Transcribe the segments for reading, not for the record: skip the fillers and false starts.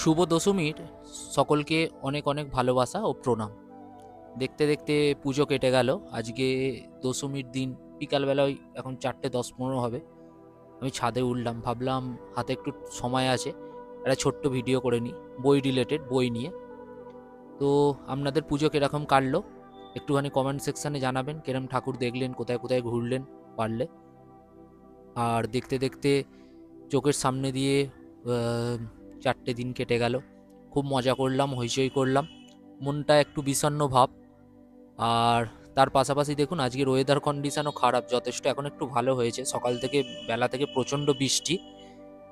শুভ দশমীর সকলকে অনেক অনেক ভালোবাসা ও প্রণাম। দেখতে দেখতে পুজো কেটে গেল। আজকে দশমীর দিন বিকালবেলায় এখন 4:10-15 হবে। আমি ছাদে উঠলাম, ভাবলাম হাতে একটু সময় আছে, একটা ছোট্ট ভিডিও করে নিই, বই রিলেটেড, বই নিয়ে। তো আপনাদের পুজো কিরকম কাটলো একটুখানি কমেন্ট সেকশানে জানাবেন। কিরম ঠাকুর দেখলেন, কোথায় কোথায় ঘুরলেন পারলে। আর দেখতে দেখতে চোখের সামনে দিয়ে 4টে দিন কেটে গেল। খুব মজা করলাম, হইচই করলাম, মনটা একটু বিষণ্ণ ভাব। আর তার পাশাপাশি দেখুন আজকের ওয়েদার কন্ডিশনও খারাপ যথেষ্ট, এখন একটু ভালো হয়েছে। সকাল থেকে বেলা থেকে প্রচণ্ড বৃষ্টি,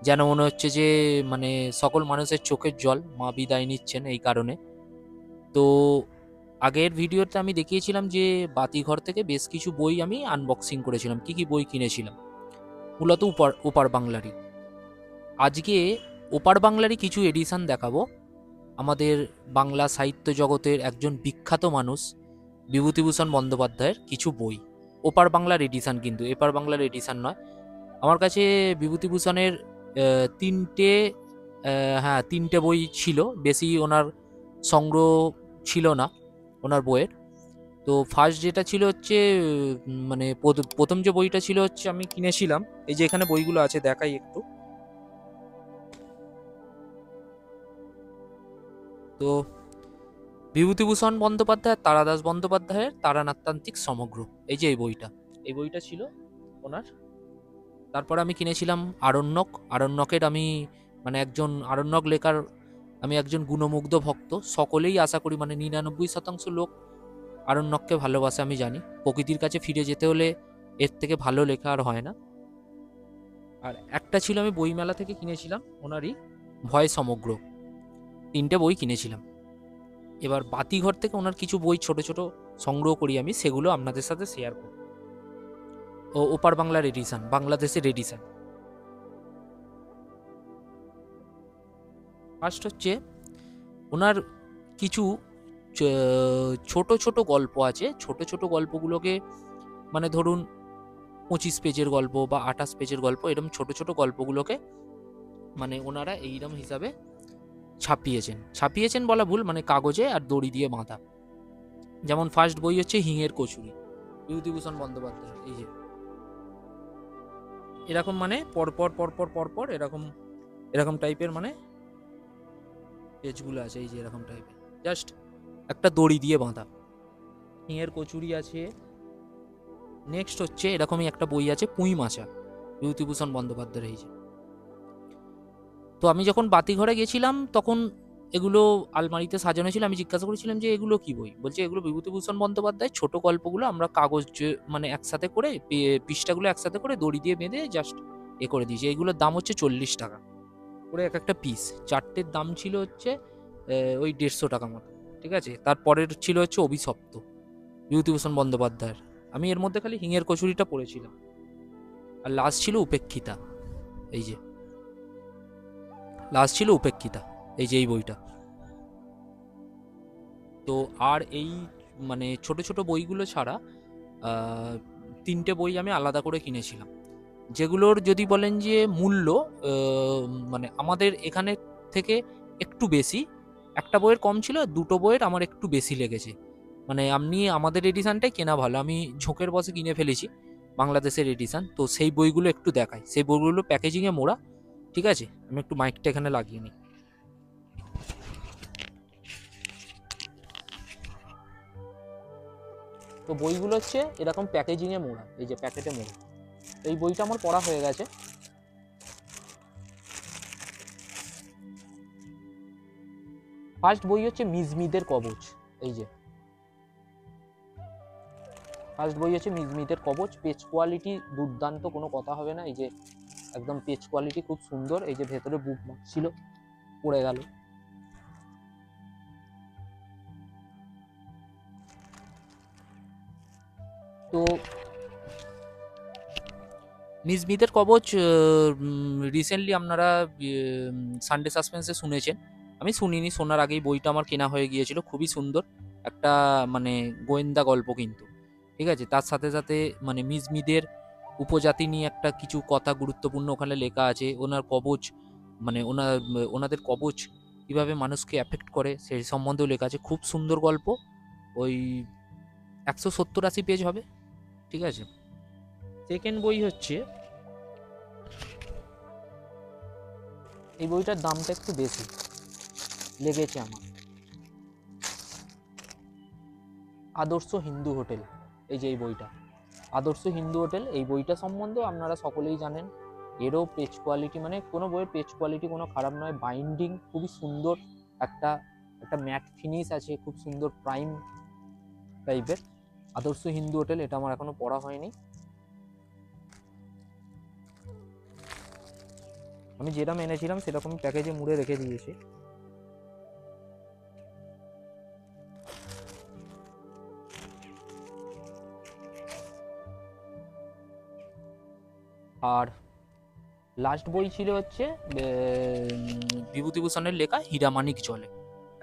যেন মনে হচ্ছে যে মানে সকল মানুষের চোখের জল মা বিদায় নিচ্ছেন এই কারণে। তো আগের ভিডিওতে আমি দেখিয়েছিলাম যে বাতিঘর থেকে বেশ কিছু বই আমি আনবক্সিং করেছিলাম, কি কি বই কিনেছিলাম, মূলত ওপার বাংলারই। আজকে ওপার বাংলারই কিছু এডিশন দেখাবো। আমাদের বাংলা সাহিত্য জগতের একজন বিখ্যাত মানুষ বিভূতিভূষণ বন্দ্যোপাধ্যায়ের কিছু বই, ওপার বাংলার এডিশন, কিন্তু এপার বাংলার এডিশন নয়। আমার কাছে বিভূতিভূষণের তিনটে, হ্যাঁ তিনটে বই ছিল, বেশি ওনার সংগ্রহ ছিল না ওনার বইয়ের। তো ফার্স্ট যেটা ছিল হচ্ছে মানে প্রথম যে বইটা ছিল হচ্ছে আমি কিনেছিলাম, এই যে এখানে বইগুলো আছে দেখাই একটু। তো বিভূতিভূষণ বন্দ্যোপাধ্যায়, তারাদাস বন্দ্যোপাধ্যায়ের তারানাত্যান্তিক সমগ্র, এই যে এই বইটা, এই বইটা ছিল ওনার। তারপর আমি কিনেছিলাম আরণ্যক। আরণ্যকের আমি মানে একজন আরণ্যক লেখার আমি একজন গুণমুগ্ধ ভক্ত। সকলেই আশা করি মানে 99% লোক আরণ্যককে ভালোবাসে, আমি জানি। প্রকৃতির কাছে ফিরে যেতে হলে এর থেকে ভালো লেখা আর হয় না। আর একটা ছিল আমি বইমেলা থেকে কিনেছিলাম ওনারই, ভয় সমগ্র। তিনটে বই কিনেছিলাম। এবার বাতিঘর থেকে ওনার কিছু বই ছোট ছোট সংগ্রহ করি আমি, সেগুলো আপনাদের সাথে শেয়ার করব। ও ওপার বাংলার এডিশন, বাংলাদেশের এডিশন। ফার্স্ট হচ্ছে ওনার কিছু ছোট ছোট গল্প আছে। ছোট ছোট গল্পগুলোকে মানে ধরুন 25 পেজের গল্প বা 28 পেজের গল্প, এরকম ছোট ছোট গল্পগুলোকে মানে ওনারা এইরকম হিসাবে ছাপিয়েছেন বলা ভুল, মানে কাগজে আর দড়ি দিয়ে বাঁধা। যেমন ফার্স্ট বই হচ্ছে হিঙের কচুরি, বিভূতিভূষণ বন্দ্যোপাধ্যায়। এই যে এরকম মানে পরপর পরপর পরপর এরকম এরকম টাইপের মানে পেজগুলো আছে, এই যে এরকম টাইপের, জাস্ট একটা দড়ি দিয়ে বাঁধা। হিঙের কচুরি আছে। নেক্সট হচ্ছে এরকমই একটা বই আছে পুঁই মাছা, বিভূতিভূষণ বন্দ্যোপাধ্যায়ের। এই যে, তো আমি যখন বাতিঘরে গেছিলাম তখন এগুলো আলমারিতে সাজানো ছিল। আমি জিজ্ঞাসা করেছিলাম যে এগুলো কি বই, বলছে এগুলো বিভূতিভূষণ বন্দ্যোপাধ্যায় ছোট গল্পগুলো আমরা কাগজ মানে একসাথে করে পৃষ্ঠাগুলো একসাথে করে দড়ি দিয়ে বেঁধে জাস্ট এ করে দিয়েছি। এগুলোর দাম হচ্ছে 40 টাকা করে এক একটা পিস। চারটের দাম ছিল হচ্ছে ওই 150 টাকা মতো, ঠিক আছে। তারপরের ছিল হচ্ছে অভিশপ্ত, বিভূতিভূষণ বন্দ্যোপাধ্যায়ের। আমি এর মধ্যে খালি হিঙের কচুরিটা পড়েছিলাম। আর লাস্ট ছিল উপেক্ষিতা। এই যে লাস্ট ছিল উপেক্ষিতা, এই যে এই বইটা। তো আর এই মানে ছোট ছোট বইগুলো ছাড়া তিনটে বই আমি আলাদা করে কিনেছিলাম, যেগুলোর যদি বলেন যে মূল্য মানে আমাদের এখানে থেকে একটু বেশি। একটা বইয়ের কম ছিল, দুটো বইয়ের আমার একটু বেশি লেগেছে। মানে আপনি আমাদের এডিশনটাই কেনা ভালো, আমি ঝোঁকের বসে কিনে ফেলেছি বাংলাদেশের এডিশন। তো সেই বইগুলো একটু দেখাই, সেই বইগুলো প্যাকেজিংয়ে মোড়া, ঠিক আছে। আমি একটু মাইকটা এখানে লাগিয়ে নিই। তো বইগুলো হচ্ছে এরকম প্যাকেজিংয়ে মোড়া, এই যে প্যাকেটে মোড়া। এই বইটা আমার পড়া হয়ে গেছে। ফার্স্ট বই হচ্ছে মিজমিদের কবচ। এই যে ফার্স্ট বই হচ্ছে মিজমিদের কবচ। পেজ কোয়ালিটি দুর্দান্ত, কোনো কথা হবে না। এই যে একদম পেজ কোয়ালিটি খুব সুন্দর। এই যে ভেতরে বুক মার্ক ছিল, পড়ে গেল। তো মিজমিদের কবচ রিসেন্টলি আপনারা সানডে সাসপেন্সে শুনেছেন, আমি শুনিনি, শোনার আগেই বইটা আমার কেনা হয়ে গিয়েছিল। খুবই সুন্দর একটা মানে গোয়েন্দা গল্প কিন্তু, ঠিক আছে। তার সাথে সাথে মানে মিজমিদের উপজাতি নিয়ে একটা কিছু কথা গুরুত্বপূর্ণ ওখানে লেখা আছে। ওনার কবচ মানে ওনাদের কবচ কীভাবে মানুষকে অ্যাফেক্ট করে সেই সম্বন্ধেও লেখা আছে। খুব সুন্দর গল্প। ওই 170-80 পেজ হবে, ঠিক আছে। সেকেন্ড বই হচ্ছে, এই বইটার দামটা একটু বেশি লেগেছে আমার, আদর্শ হিন্দু হোটেল। এই যে এই বইটা, আদর্শ হিন্দু হোটেল, এই বইটা সম্বন্ধে আপনারা সকলেই জানেন। এরও পেজ কোয়ালিটি, মানে কোনো বইয়ের পেজ কোয়ালিটি কোনো খারাপ নয়, বাইন্ডিং খুবই সুন্দর, একটা ম্যাট ফিনিশ আছে, খুব সুন্দর প্রাইম টাইপের। আদর্শ হিন্দু হোটেল, এটা আমার এখনো পড়া হয়নি। আমি যেরকম এনেছিলাম সেরকম প্যাকেজে মুড়ে রেখে দিয়েছি। আর লাস্ট বই ছিল হচ্ছে বিভূতিভূষণের লেখা হীরামানিক জলে,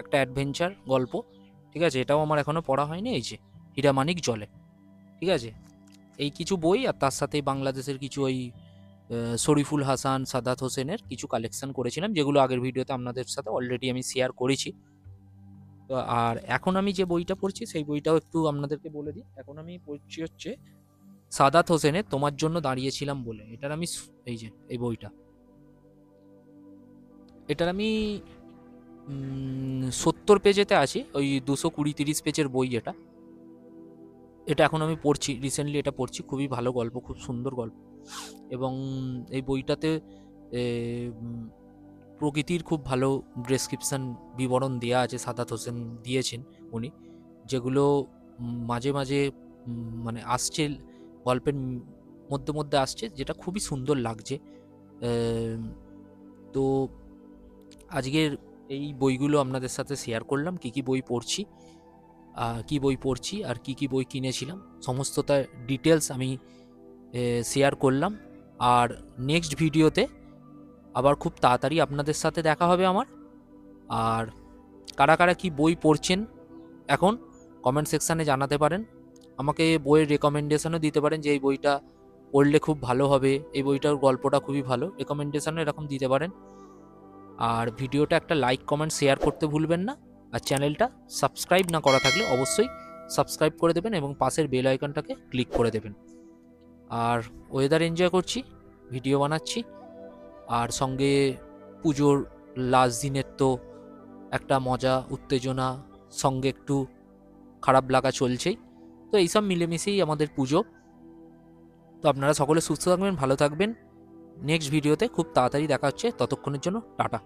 একটা অ্যাডভেঞ্চার গল্প, ঠিক আছে। এটাও আমার এখনো পড়া হয়নি। এই যে হীরামানিক জলে, ঠিক আছে। এই কিছু বই, আর তার সাথে বাংলাদেশের কিছু ওই শরীফুল হাসান, সাদাত হোসেনের কিছু কালেকশন করেছিলাম, যেগুলো আগের ভিডিওতে আপনাদের সাথে অলরেডি আমি শেয়ার করেছি। তো আর এখন আমি যে বইটা পড়ছি সেই বইটাও একটু আপনাদেরকে বলে দিই। এখন আমি পড়ছি হচ্ছে সাদাত হোসেনের তোমার জন্য দাঁড়িয়েছিলাম বলে। এটার আমি এই যে এই বইটা, এটার আমি 70 পেজেতে আছি, ওই 220-30 পেজের বই এটা। এটা এখন আমি পড়ছি, রিসেন্টলি এটা পড়ছি। খুবই ভালো গল্প, খুব সুন্দর গল্প। এবং এই বইটাতে প্রকৃতির খুব ভালো ডেসক্রিপশন, বিবরণ দেওয়া আছে, সাদাত হোসেন দিয়েছেন উনি, যেগুলো মাঝে মাঝে মানে আসছে গল্পের মধ্যে মধ্যে আসছে, যেটা খুবই সুন্দর লাগছে। তো আজকের এই বইগুলো আপনাদের সাথে শেয়ার করলাম, কি কি বই পড়ছি, আর কি বই কিনেছিলাম, সমস্তটা ডিটেলস আমি শেয়ার করলাম। আর নেক্সট ভিডিওতে আবার খুব তাড়াতাড়ি আপনাদের সাথে দেখা হবে আমার। আর কারা কারা কি বই পড়ছেন এখন কমেন্ট সেকশানে জানাতে পারেন, আমাকে বইয়ের রেকমেন্ডেশনও দিতে পারেন যে এই বইটা পড়লে খুব ভালো হবে, এই বইটার গল্পটা খুবই ভালো, রেকমেন্ডেশনও এরকম দিতে পারেন। আর ভিডিওটা একটা লাইক, কমেন্ট, শেয়ার করতে ভুলবেন না। আর চ্যানেলটা সাবস্ক্রাইব না করা থাকলে অবশ্যই সাবস্ক্রাইব করে দেবেন এবং পাশের বেল আইকনটাকে ক্লিক করে দেবেন। আর ওয়েদার এনজয় করছি, ভিডিও বানাচ্ছি, আর সঙ্গে পুজোর লাস্ট দিনের তো একটা মজা, উত্তেজনা, সঙ্গে একটু খারাপ লাগা চলছেই। তো এইসব মিলেমিশেই আমাদের পুজো। তো আপনারা সকলে সুস্থ থাকবেন, ভালো থাকবেন। নেক্সট ভিডিওতে খুব তাড়াতাড়ি দেখা হচ্ছে, ততক্ষণের জন্য টাটা।